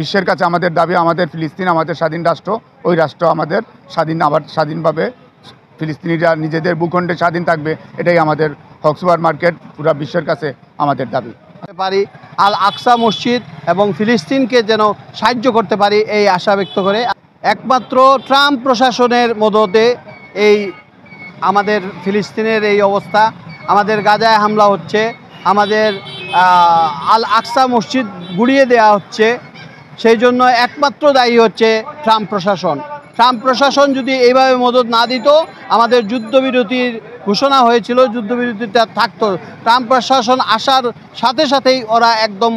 বিশ্বের কাছে আমাদের দাবি, আমাদের ফিলিস্তিন আমাদের স্বাধীন রাষ্ট্র, ওই রাষ্ট্র আমাদের আবার স্বাধীনভাবে ফিলিস্তিনিরা নিজেদের ভূখণ্ডে স্বাধীন থাকবে, এটাই আমাদের হক সুপার মার্কেট পুরো বিশ্বের কাছে আমাদের দাবি। পারি আল আকসা মসজিদ এবং ফিলিস্তিনকে যেন সাহায্য করতে পারি এই আশা ব্যক্ত করে। একমাত্র ট্রাম্প প্রশাসনের মদতে এই আমাদের ফিলিস্তিনের এই অবস্থা, আমাদের গাজায় হামলা হচ্ছে, আমাদের আল আকসা মসজিদ গুড়িয়ে দেওয়া হচ্ছে, সেই জন্য একমাত্র দায়ী হচ্ছে ট্রাম্প প্রশাসন। ট্রাম্প প্রশাসন যদি এইভাবে মদত না দিত, আমাদের যুদ্ধবিরতির ঘোষণা হয়েছিল, যুদ্ধবিরতিটা থাকতো। ট্রাম্প প্রশাসন আসার সাথে সাথেই ওরা একদম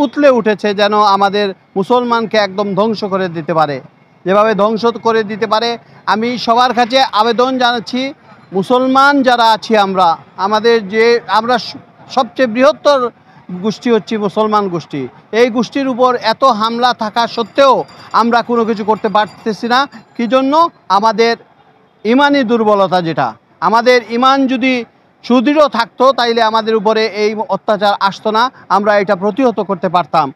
উতলে উঠেছে যেন আমাদের মুসলমানকে একদম ধ্বংস করে দিতে পারে, যেভাবে ধ্বংস করে দিতে পারে। আমি সবার কাছে আবেদন জানাচ্ছি, মুসলমান যারা আছি আমরা সবচেয়ে বৃহত্তর গোষ্ঠী হচ্ছে মুসলমান গোষ্ঠী। এই গোষ্ঠীর উপর এত হামলা থাকা সত্ত্বেও আমরা কোনো কিছু করতে পারতেছি না। কি জন্য? আমাদের ইমানি দুর্বলতা। যেটা আমাদের ইমান যদি সুদৃঢ় থাকতো তাইলে আমাদের উপরে এই অত্যাচার আসতো না, আমরা এটা প্রতিহত করতে পারতাম।